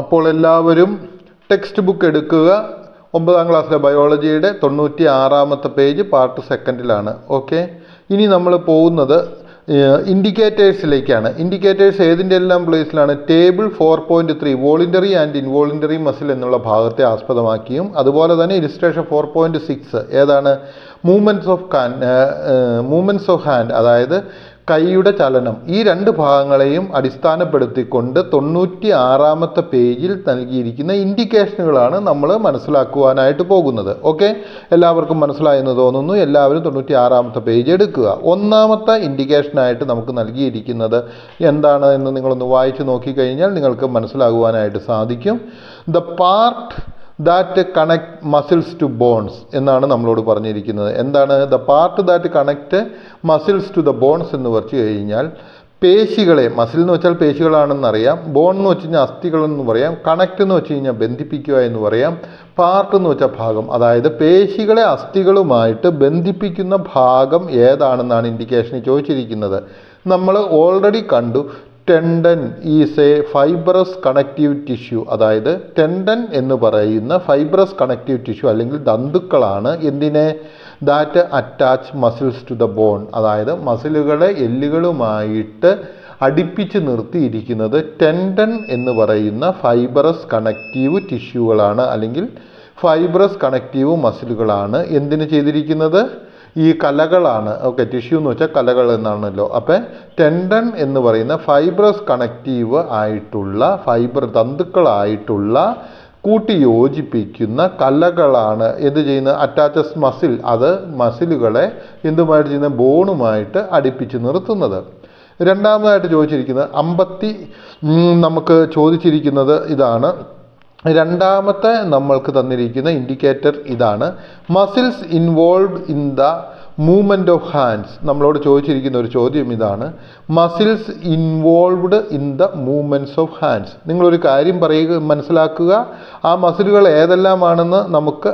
അപ്പോൾ എല്ലാവരും text book എടുക്കുക. 9ാം ക്ലാസ്സിലെ ബയോളജിയുടെ 96ാമത്തെ പേജ് പാർട്ട് സെക്കൻഡിലാണ്. ഓക്കെ, ഇനി നമ്മൾ പോകുന്നത് ഇൻഡിക്കേറ്റേഴ്സിലേക്കാണ്. ഇൻഡിക്കേറ്റേഴ്സ് ഏതിൻ്റെ എല്ലാം പ്ലേസിലാണ്? Table 4.3 voluntary and involuntary muscle എന്നുള്ള ഭാഗത്തെ ആസ്പദമാക്കിയും, അതുപോലെ തന്നെ ഇലിസ്ട്രേഷൻ 4.6 ഏതാണ്? മൂവ്മെൻറ്റ്സ് ഓഫ് ഹാൻഡ്, അതായത് കൈയുടെ ചലനം. ഈ രണ്ട് ഭാഗങ്ങളെയും അടിസ്ഥാനപ്പെടുത്തിക്കൊണ്ട് 96ാമത്തെ പേജിൽ നൽകിയിരിക്കുന്ന ഇൻഡിക്കേഷനുകളാണ് നമ്മൾ മനസ്സിലാക്കുവാനായിട്ട് പോകുന്നത്. ഓക്കെ, എല്ലാവർക്കും മനസ്സിലായെന്ന് തോന്നുന്നു. എല്ലാവരും 96ാമത്തെ പേജ് എടുക്കുക. ഒന്നാമത്തെ ഇൻഡിക്കേഷനായിട്ട് നമുക്ക് നൽകിയിരിക്കുന്നത് എന്താണ് എന്ന് നിങ്ങളൊന്ന് വായിച്ചു നോക്കിക്കഴിഞ്ഞാൽ നിങ്ങൾക്ക് മനസ്സിലാകുവാനായിട്ട് സാധിക്കും. The part that connect muscles to bones എന്നാണ് നമ്മളോട് പറഞ്ഞിരിക്കുന്നത്. എന്താണ് the part that connect muscles to the bones എന്ന് പറഞ്ഞു കഴിഞ്ഞാൽ പേശികളെ, മസിൽ എന്ന് വെച്ചാൽ പേശികളാണെന്നറിയാം, ബോൺ എന്ന് വെച്ച് കഴിഞ്ഞാൽ അസ്ഥികളെന്ന് പറയാം, കണക്ട് എന്ന് വെച്ച് കഴിഞ്ഞാൽ ബന്ധിപ്പിക്കുക എന്ന് പറയാം, പാർട്ട് എന്ന് വെച്ചാൽ ഭാഗം, അതായത് പേശികളെ അസ്ഥികളുമായിട്ട് ബന്ധിപ്പിക്കുന്ന ഭാഗം ഏതാണെന്നാണ് ഇൻഡിക്കേഷനിൽ ചോദിച്ചിരിക്കുന്നത്. നമ്മൾ ഓൾറെഡി കണ്ടു, tendon is a fibrous connective tissue, അതായത് ടെൻഡൻ എന്ന് പറയുന്ന ഫൈബ്രസ് കണക്റ്റീവ് ടിഷ്യൂ അല്ലെങ്കിൽ തന്തുക്കളാണ് എന്തിനെ? That attach muscles to the bone, അതായത് മസിലുകളെ എല്ലുകളുമായിട്ട് അടുപ്പിച്ച് നിർത്തിയിരിക്കുന്നത് ടെൻഡൻ എന്ന് പറയുന്ന ഫൈബ്രസ് കണക്റ്റീവ് ടിഷ്യൂകളാണ്, അല്ലെങ്കിൽ ഫൈബ്രസ് കണക്റ്റീവ് മസിലുകളാണ്. എന്തിന് ചെയ്തിരിക്കുന്നത്? ഈ കലകളാണ്. ഓക്കെ, ടിഷ്യൂ എന്ന് വെച്ചാൽ കലകൾ എന്നാണല്ലോ. അപ്പം ടെൻഡൻ എന്ന് പറയുന്ന ഫൈബ്രസ് കണക്റ്റീവ് ആയിട്ടുള്ള തന്തുക്കളായിട്ടുള്ള കൂട്ടി യോജിപ്പിക്കുന്ന കലകളാണ് എന്ത് ചെയ്യുന്നത്? അറ്റാച്ചസ് മസിൽ, അത് മസിലുകളെ എന്തുമായിട്ട് ചെയ്യുന്ന? ബോണുമായിട്ട് അടുപ്പിച്ച് നിർത്തുന്നത്. രണ്ടാമതായിട്ട് ചോദിച്ചിരിക്കുന്നത് നമുക്ക് ചോദിച്ചിരിക്കുന്നത് ഇതാണ്. രണ്ടാമത്തെ നമ്മൾക്ക് തന്നിരിക്കുന്ന ഇൻഡിക്കേറ്റർ ഇതാണ്. Muscles involve in the movement of hands. നമ്മളോട് ചോദിച്ചിരിക്കുന്ന ഒരു ചോദ്യം ഇതാണ്. Muscles involved in the movements of hands. നിങ്ങളൊരു കാര്യം മനസ്സിലാക്കുക, ആ മസിലുകൾ ഏതെല്ലാമാണെന്ന് നമുക്ക്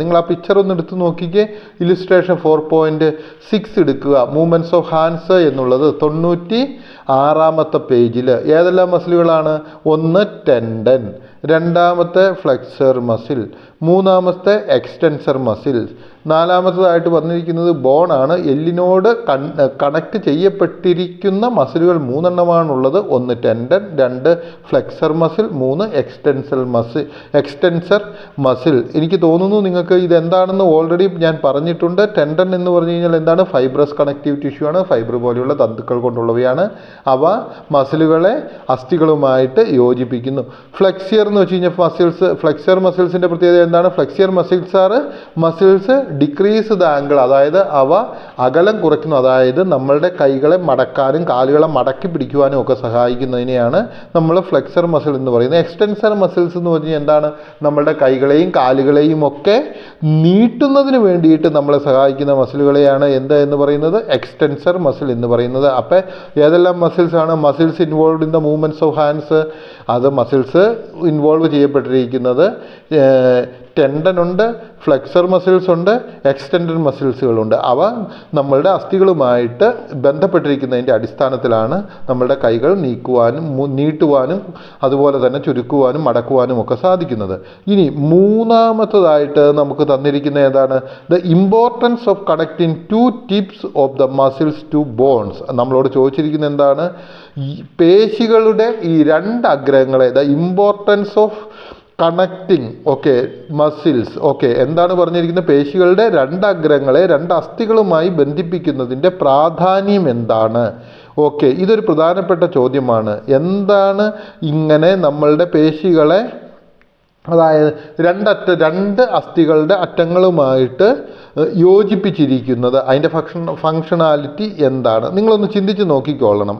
നിങ്ങൾ ആ പിക്ചർ ഒന്ന് എടുത്ത് നോക്കിക്കേ. ഇലിസ്ട്രേഷൻ 4.6 എടുക്കുക. മൂവ്മെൻറ്റ്സ് ഓഫ് ഹാൻഡ്സ് എന്നുള്ളത് 96ാമത്തെ പേജിൽ ഏതെല്ലാം മസിലുകളാണ്? ഒന്ന് ടെൻഡൻ, രണ്ടാമത്തെ ഫ്ലെക്സർ മസിൽ, മൂന്നാമത്തെ എക്സ്റ്റൻസർ മസിൽ, നാലാമത്തേതായിട്ട് വന്നിരിക്കുന്നത് ബോണാണ്. എല്ലിനോട് കണക്ട് ചെയ്യപ്പെട്ടിരിക്കുന്ന മസിലുകൾ 3 ഒന്ന് tendon, 2 flexor muscle, 3 extensor muscle. എനിക്ക് തോന്നുന്നു നിങ്ങൾക്ക് ഇതെന്താണെന്ന് ഓൾറെഡി ഞാൻ പറഞ്ഞിട്ടുണ്ട്. ടെൻഡൻ എന്ന് പറഞ്ഞു കഴിഞ്ഞാൽ എന്താണ്? ഫൈബ്രസ് കണക്റ്റീവ് ടിഷ്യൂ ആണ്, ഫൈബർ പോലെയുള്ള തന്തുക്കൾ കൊണ്ടുള്ളവയാണ്. അവ മസിലുകളെ അസ്ഥികളുമായിട്ട് യോജിപ്പിക്കുന്നു. ഫ്ലെക്സിയർ എന്ന് വെച്ച് കഴിഞ്ഞാൽ ഫ്ലെക്സർ മസിൽസിൻ്റെ പ്രത്യേകത എന്താണ്? ഫ്ലെക്സിയർ മസിൽസ് ഡിക്രീസ് ദ ആംഗിൾ, അതായത് അവ അകലം കുറയ്ക്കുന്നു, അതായത് നമ്മളുടെ കൈകളെ മടക്കാനും കാലുകളെ മടക്കി പിടിക്കുവാനും ഒക്കെ സഹായിക്കുന്നതിനെയാണ് നമ്മൾ ഫ്ലെക്സർ മസിൽ എന്ന് പറയുന്നത്. എക്സ്റ്റൻസർ മസിൽസ് എന്ന് പറഞ്ഞാൽ എന്താണ്? നമ്മളുടെ കൈകളെയും കാലുകളെയും ഒക്കെ നീട്ടുന്നതിന് വേണ്ടിയിട്ട് നമ്മളെ സഹായിക്കുന്ന മസിലുകളെയാണ് എന്ന് പറയുന്നത്? എക്സ്റ്റൻസർ മസിൽ എന്ന് പറയുന്നത്. അപ്പം ഏതെല്ലാം മസിൽസ് ആണ്? Muscles involve in the movements of hands, അത് മസിൽസ് ഇൻവോൾവ് ചെയ്യപ്പെട്ടിരിക്കുന്നത് ടെൻഡൻ ഉണ്ട്, ഫ്ലെക്സർ മസിൽസ് ഉണ്ട്, എക്സ്റ്റൻഡഡ് മസിൽസുകളുണ്ട്. അവ നമ്മളുടെ അസ്ഥികളുമായിട്ട് ബന്ധപ്പെട്ടിരിക്കുന്നതിൻ്റെ അടിസ്ഥാനത്തിലാണ് നമ്മളുടെ കൈകൾ നീട്ടുവാനും അതുപോലെ തന്നെ ചുരുക്കുവാനും മടക്കുവാനും ഒക്കെ സാധിക്കുന്നത്. ഇനി മൂന്നാമത്തതായിട്ട് നമുക്ക് തന്നിരിക്കുന്ന ഏതാണ്? The importance of connecting 2 tips of the muscles to bones. നമ്മളോട് ചോദിച്ചിരിക്കുന്നത് എന്താണ്? പേശികളുടെ ഈ 2 അഗ്രങ്ങളെ, the importance of connecting muscles. എന്താണ് പറഞ്ഞിരിക്കുന്നത്? പേശികളുടെ 2 അഗ്രങ്ങളെ 2 അസ്ഥികളുമായി ബന്ധിപ്പിക്കുന്നതിൻ്റെ പ്രാധാന്യം എന്താണ്? ഇതൊരു പ്രധാനപ്പെട്ട ചോദ്യമാണ്. എന്താണ് ഇങ്ങനെ നമ്മളുടെ പേശികളെ, അതായത് 2 അസ്ഥികളുടെ അറ്റങ്ങളുമായിട്ട് യോജിപ്പിച്ചിരിക്കുന്നത്, അതിൻ്റെ ഫങ്ഷണാലിറ്റി എന്താണ്? നിങ്ങളൊന്ന് ചിന്തിച്ച് നോക്കിക്കൊള്ളണം.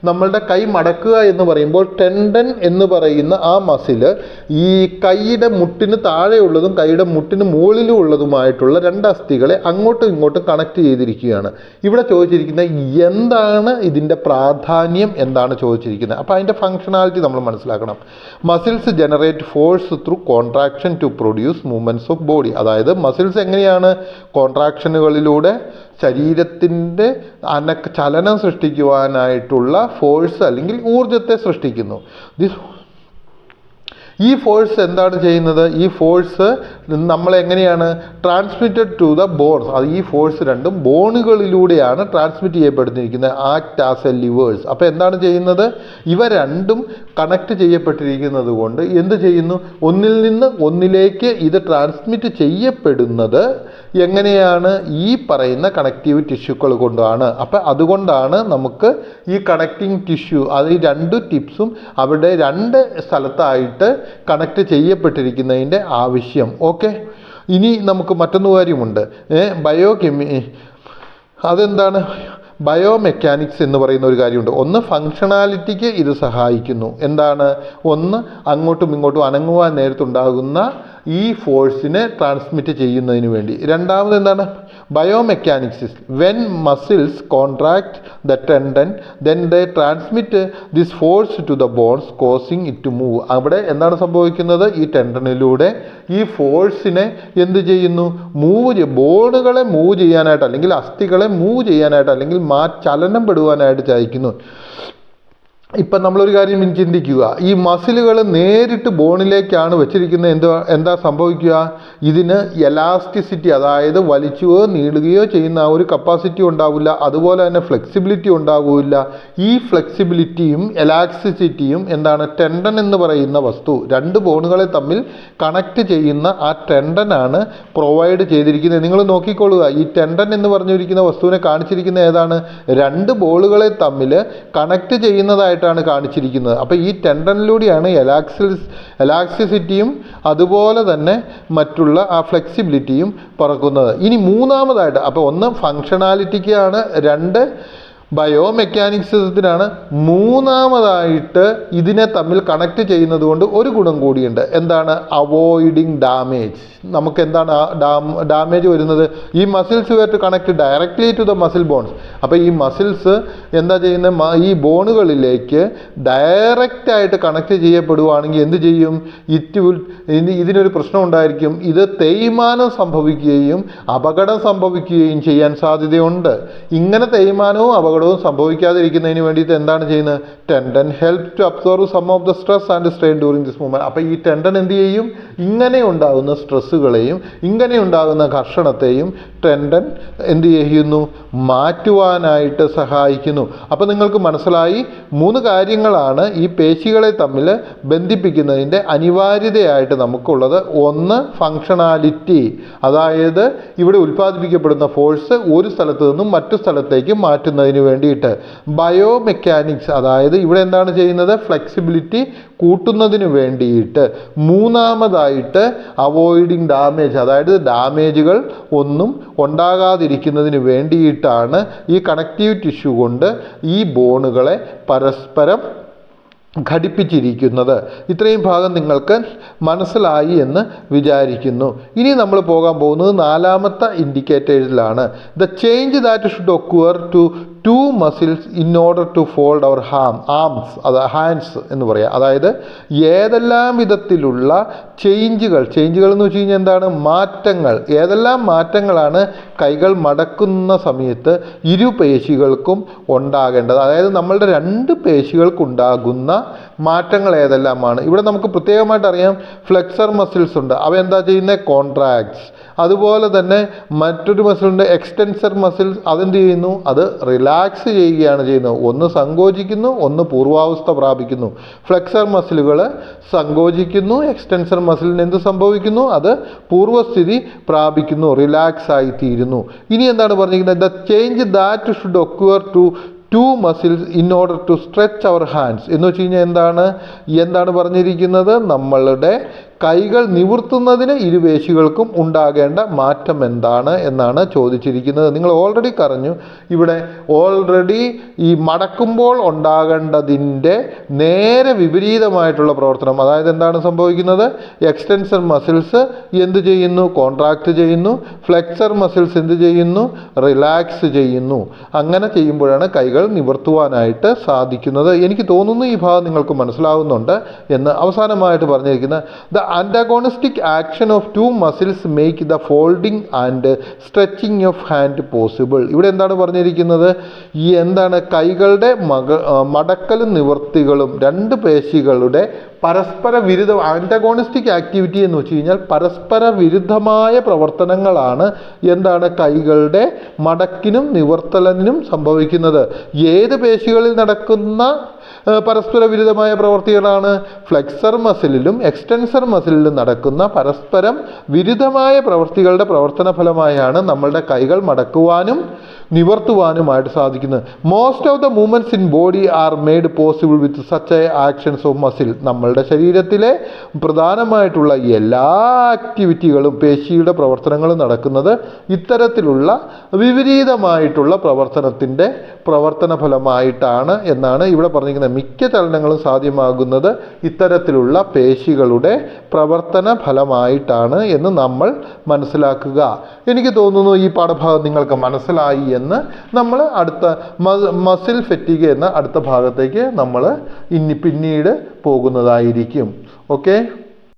നമ്മളുടെ കൈ മടക്കുക എന്ന് പറയുമ്പോൾ ടെൻഡൻ എന്ന് പറയുന്ന ആ മസില് ഈ കൈയുടെ മുട്ടിന് താഴെയുള്ളതും കൈയുടെ മുട്ടിന് മുകളിലും ഉള്ളതുമായിട്ടുള്ള 2 അസ്ഥികളെ അങ്ങോട്ടും ഇങ്ങോട്ടും കണക്ട് ചെയ്തിരിക്കുകയാണ്. ഇവിടെ ചോദിച്ചിരിക്കുന്നത് എന്താണ് ഇതിൻ്റെ പ്രാധാന്യം എന്താണ് ചോദിച്ചിരിക്കുന്നത്. അപ്പോൾ അതിൻ്റെ ഫങ്ഷണാലിറ്റി നമ്മൾ മനസ്സിലാക്കണം. Muscles generate force through contraction to produce movements of body. അതായത് മസിൽസ് എങ്ങനെയാണ് കോൺട്രാക്ഷനുകളിലൂടെ ശരീരത്തിൻ്റെ ചലനം സൃഷ്ടിക്കുവാനായിട്ടുള്ള ഫോഴ്സ് അല്ലെങ്കിൽ ഊർജത്തെ സൃഷ്ടിക്കുന്നു. ഈ ഫോഴ്സ് എന്താണ് ചെയ്യുന്നത്? ഈ ഫോഴ്സ് നമ്മളെങ്ങനെയാണ് ട്രാൻസ്മിറ്റഡ് ടു ദ ബോൺസ്. അത് ഈ ഫോഴ്സ് രണ്ടും ബോണുകളിലൂടെയാണ് ട്രാൻസ്മിറ്റ് ചെയ്യപ്പെട്ടിരിക്കുന്നത്. Act as a levers. അപ്പോൾ എന്താണ് ചെയ്യുന്നത്? ഇവ രണ്ടും കണക്ട് ചെയ്യപ്പെട്ടിരിക്കുന്നത് കൊണ്ട് എന്ത് ചെയ്യുന്നു? ഒന്നിൽ നിന്ന് ഒന്നിലേക്ക് ഇത് ട്രാൻസ്മിറ്റ് ചെയ്യപ്പെടുന്നത് എങ്ങനെയാണ്? ഈ പറയുന്ന കണക്റ്റീവ് ടിഷ്യൂക്കൾ കൊണ്ടാണ്. അപ്പം അതുകൊണ്ടാണ് നമുക്ക് ഈ കണക്റ്റിംഗ് ടിഷ്യൂ, അത് ഈ രണ്ട് ടിപ്സും അവിടെ രണ്ട് സ്ഥലത്തായിട്ട് കണക്ട് ചെയ്യപ്പെട്ടിരിക്കുന്നതിൻ്റെ ആവശ്യം. ഓക്കെ, ഇനി നമുക്ക് മറ്റൊരു കാര്യമുണ്ട്. അതെന്താണ്? ബയോമെക്കാനിക്സ് എന്ന് പറയുന്ന ഒരു കാര്യമുണ്ട്. ഒന്ന് ഫങ്ഷണാലിറ്റിക്ക് ഇത് സഹായിക്കുന്നു. എന്താണ്? ഒന്ന് അങ്ങോട്ടും ഇങ്ങോട്ടും അനങ്ങുവാൻ നേരത്തുണ്ടാകുന്ന ഈ ഫോഴ്സിനെ ട്രാൻസ്മിറ്റ് ചെയ്യുന്നതിന് വേണ്ടി. രണ്ടാമത് എന്താണ്? Biomechanics. When muscles contract the tendon then they transmit this force to the bones causing it to move. അവിടെ എന്താണ് സംഭവിക്കുന്നത്? ഈ ടെൻഡനിലൂടെ ഈ ഫോഴ്സിനെ എന്ത് ചെയ്യുന്നു? ബോണുകളെ മൂവ് ചെയ്യാനായിട്ട്, അല്ലെങ്കിൽ അസ്ഥികളെ മൂവ് ചെയ്യാനായിട്ട്, അല്ലെങ്കിൽ ചലനം പെടുവാനായിട്ട് ചായിക്കുന്നു. ഇപ്പം നമ്മളൊരു കാര്യം ചിന്തിക്കുക. ഈ മസിലുകൾ നേരിട്ട് ബോണിലേക്കാണ് വെച്ചിരിക്കുന്നത്. എന്താ സംഭവിക്കുക? ഇതിന് എലാസ്റ്റിസിറ്റി, അതായത് വലിച്ചുകയോ നീളുകയോ ചെയ്യുന്ന ആ ഒരു കപ്പാസിറ്റി ഉണ്ടാവില്ല. അതുപോലെ തന്നെ ഫ്ലെക്സിബിലിറ്റി ഉണ്ടാവില്ല. ഈ ഫ്ലെക്സിബിലിറ്റിയും എലാസ്റ്റിസിറ്റിയും എന്താണ്? ടെൻഡൻ എന്ന് പറയുന്ന വസ്തു, രണ്ട് ബോണുകളെ തമ്മിൽ കണക്ട് ചെയ്യുന്ന ആ ടെൻഡനാണ് പ്രൊവൈഡ് ചെയ്തിരിക്കുന്നത്. നിങ്ങൾ നോക്കിക്കൊള്ളുക. ഈ ടെൻഡൻ എന്ന് പറഞ്ഞിരിക്കുന്ന വസ്തുവിനെ കാണിച്ചിരിക്കുന്ന ഏതാണ്? രണ്ട് ബോളുകളെ തമ്മിൽ കണക്ട് ചെയ്യുന്നതായിട്ട് കാണിച്ചിരിക്കുന്നത്. അപ്പോൾ ഈ ടെൻഡനിലൂടെയാണ് എലാസ്റ്റിസിറ്റിയും അതുപോലെ തന്നെ മറ്റുള്ള ആ ഫ്ലെക്സിബിലിറ്റിയും പറക്കുന്നത്. ഇനി മൂന്നാമതായിട്ട്, അപ്പോൾ ഒന്ന് ഫങ്ഷണാലിറ്റിക്കാണ്, രണ്ട് ബയോമെക്കാനിക്സിനാണ്. മൂന്നാമതായിട്ട് ഇതിനെ തമ്മിൽ കണക്ട് ചെയ്യുന്നത് കൊണ്ട് ഒരു ഗുണം കൂടിയുണ്ട്. എന്താണ്? Avoiding damage. നമുക്ക് എന്താണ് ഡാമേജ് വരുന്നത്? ഈ muscles were to connect directly to the muscle bones. അപ്പോൾ ഈ മസിൽസ് എന്താ ചെയ്യുന്നത്? ഈ ബോണുകളിലേക്ക് ഡയറക്റ്റായിട്ട് കണക്ട് ചെയ്യപ്പെടുവാണെങ്കിൽ എന്ത് ചെയ്യും? ഇതിനൊരു പ്രശ്നം ഉണ്ടായിരിക്കും. ഇത് തേയ്മാനം സംഭവിക്കുകയും അപകടം സംഭവിക്കുകയും ചെയ്യാൻ സാധ്യതയുണ്ട്. ഇങ്ങനെ തേയ്മാനവും അപകടവും സംഭവിക്കാതിരിക്കുന്നതിന് വേണ്ടിയിട്ട് എന്താണ് ചെയ്യുന്നത്? Tendon help to absorb some of the stress and strain during this movement. അപ്പോൾ ഈ ടെൻഡൻ എന്ത് ചെയ്യും? ഇങ്ങനെ ഉണ്ടാകുന്ന സ്ട്രെസ്സുകളെയും ഇങ്ങനെ ഉണ്ടാകുന്ന ഘർഷണത്തെയും ടെൻഡൻ എന്ത് ചെയ്യുന്നു? മാറ്റുവാനായിട്ട് സഹായിക്കുന്നു. അപ്പോൾ നിങ്ങൾക്ക് മനസ്സിലായി, മൂന്ന് കാര്യങ്ങളാണ് ഈ പേശികളെ തമ്മിൽ ബന്ധിപ്പിക്കുന്നതിൻ്റെ അനിവാര്യതയായിട്ട് നമുക്കുള്ളത്. ഒന്ന് ഫങ്ഷണാലിറ്റി, അതായത് ഇവിടെ ഉൽപ്പാദിപ്പിക്കപ്പെടുന്ന ഫോഴ്സ് ഒരു സ്ഥലത്ത് നിന്നും മറ്റു സ്ഥലത്തേക്ക് മാറ്റുന്നതിന് വേണ്ടിയിട്ട്. ബയോമെക്കാനിക്സ്, അതായത് ഇവിടെ എന്താണ് ചെയ്യുന്നത്? ഫ്ലെക്സിബിലിറ്റി കൂട്ടുന്നതിന് വേണ്ടിയിട്ട്. മൂന്നാമതായിട്ട് അവോയ്ഡിങ് ഡാമേജ്, അതായത് ഡാമേജുകൾ ഒന്നും ഉണ്ടാകാതിരിക്കുന്നതിന് വേണ്ടിയിട്ടാണ് ഈ കണക്റ്റീവ് ടിഷ്യൂ കൊണ്ട് ഈ ബോണുകളെ പരസ്പരം ഘടിപ്പിച്ചിരിക്കുന്നത്. ഇത്രയും ഭാഗം നിങ്ങൾക്ക് മനസ്സിലായി എന്ന് വിചാരിക്കുന്നു. ഇനി നമ്മൾ പോകാൻ പോകുന്നത് നാലാമത്തെ ഇൻഡിക്കേറ്റേഴ്സിലാണ്. The change that should occur to to muscles in order to fold our arms, അത് ഹാൻഡ്സ് എന്ന് പറയാം. അതായത് ഏതെല്ലാം വിധത്തിലുള്ള ചേഞ്ചുകൾ എന്ന് വെച്ച് കഴിഞ്ഞാൽ എന്താണ്? മാറ്റങ്ങൾ. ഏതെല്ലാം മാറ്റങ്ങളാണ് കൈകൾ മടക്കുന്ന സമയത്ത് ഇരു പേശികൾക്കും ഉണ്ടാകേണ്ടത്? അതായത് നമ്മളുടെ രണ്ട് പേശികൾക്കുണ്ടാകുന്ന മാറ്റങ്ങൾ ഏതെല്ലാമാണ്? ഇവിടെ നമുക്ക് പ്രത്യേകമായിട്ട് അറിയാം, ഫ്ലെക്സർ മസിൽസ് ഉണ്ട്. അവ എന്താ ചെയ്യുന്നത്? കോൺട്രാക്ട്സ്. അതുപോലെ തന്നെ മറ്റൊരു മസിലുണ്ട് എക്സ്റ്റൻസർ മസിൽസ്. അതെന്ത് ചെയ്യുന്നു? അത് റിലാക്സ് ചെയ്യുകയാണ് ചെയ്യുന്നത്. ഒന്ന് സങ്കോചിക്കുന്നു, ഒന്ന് പൂർവാവസ്ഥ പ്രാപിക്കുന്നു. ഫ്ലെക്സർ മസിലുകൾ സങ്കോചിക്കുന്നു, എക്സ്റ്റൻസർ മസിലിന് എന്ത് സംഭവിക്കുന്നു? അത് പൂർവ്വസ്ഥിതി പ്രാപിക്കുന്നു, റിലാക്സ് ആയിത്തീരുന്നു. ഇനി എന്താണ് പറഞ്ഞിരിക്കുന്നത്? The change that should occur to to muscles in order to stretch our hands എന്ന് വെച്ച് കഴിഞ്ഞാൽ എന്താണ് പറഞ്ഞിരിക്കുന്നത്? നമ്മളുടെ കൈകൾ നിവർത്തുന്നതിന് ഇരുപേശികൾക്കും ഉണ്ടാകേണ്ട മാറ്റം എന്താണ് എന്നാണ് ചോദിച്ചിരിക്കുന്നത്. നിങ്ങൾ ഓൾറെഡി പറഞ്ഞു, ഇവിടെ ഓൾറെഡി ഈ മടക്കുമ്പോൾ ഉണ്ടാകേണ്ടതിൻ്റെ നേരെ വിപരീതമായിട്ടുള്ള പ്രവർത്തനം. അതായത് എന്താണ് സംഭവിക്കുന്നത്? എക്സ്റ്റൻസർ മസിൽസ് എന്ത് ചെയ്യുന്നു? കോൺട്രാക്റ്റ് ചെയ്യുന്നു. ഫ്ലെക്സർ മസിൽസ് എന്ത് ചെയ്യുന്നു? റിലാക്സ് ചെയ്യുന്നു. അങ്ങനെ ചെയ്യുമ്പോഴാണ് കൈകൾ നിവർത്തുവാനായിട്ട് സാധിക്കുന്നത്. എനിക്ക് തോന്നുന്നു ഈ ഭാഗം നിങ്ങൾക്ക് മനസ്സിലാവുന്നുണ്ട് എന്ന്. അവസാനമായിട്ട് പറഞ്ഞിരിക്കുന്നത്, the antagonistic action of two muscles make the folding and stretching of hand possible. ഇവിടെ എന്താണ് പറഞ്ഞിരിക്കുന്നത്? ഈ എന്താണ് കൈകളുടെ മടക്കലും നിവർത്തികളും രണ്ട് പേശികളുടെ പരസ്പര വിരുദ്ധ ആൻറ്റഗോണിസ്റ്റിക് ആക്ടിവിറ്റി എന്ന് വെച്ച് കഴിഞ്ഞാൽ പരസ്പര വിരുദ്ധമായ പ്രവർത്തനങ്ങളാണ് എന്താണ് കൈകളുടെ മടക്കിനും നിവർത്തലിനും സംഭവിക്കുന്നത്. ഏത് പേശികളിൽ നടക്കുന്ന പരസ്പര വിരുദ്ധമായ പ്രവർത്തികളാണ്? ഫ്ലെക്സർ മസിലിലും എക്സ്റ്റൻസർ മസിലിലും നടക്കുന്ന പരസ്പരം വിരുദ്ധമായ പ്രവർത്തികളുടെ പ്രവർത്തന ഫലമായാണ് നമ്മളുടെ കൈകൾ മടക്കുവാനും നിവർത്തുവാനുമായിട്ട് സാധിക്കുന്നത്. Most of the movements in body are made possible with such actions of muscle. നമ്മളുടെ ശരീരത്തിലെ പ്രധാനമായിട്ടുള്ള എല്ലാ ആക്ടിവിറ്റികളും പേശിയുടെ പ്രവർത്തനങ്ങളും നടക്കുന്നത് ഇത്തരത്തിലുള്ള വിപരീതമായിട്ടുള്ള പ്രവർത്തനത്തിൻ്റെ പ്രവർത്തന ഫലമായിട്ടാണ് എന്നാണ് ഇവിടെ പറഞ്ഞിരിക്കുന്നത്. മിക്ക ചലനങ്ങളും സാധ്യമാകുന്നത് ഇത്തരത്തിലുള്ള പേശികളുടെ പ്രവർത്തന ഫലമായിട്ടാണ് എന്ന് നമ്മൾ മനസ്സിലാക്കുക. എനിക്ക് തോന്നുന്നു ഈ പാഠഭാഗം നിങ്ങൾക്ക് മനസ്സിലായി എന്ന്. നമ്മൾ അടുത്ത മസിൽ ഫെറ്റിഗ് എന്ന അടുത്ത ഭാഗത്തേക്ക് നമ്മൾ പിന്നീട് പോകുന്നതായിരിക്കും. ഓക്കെ.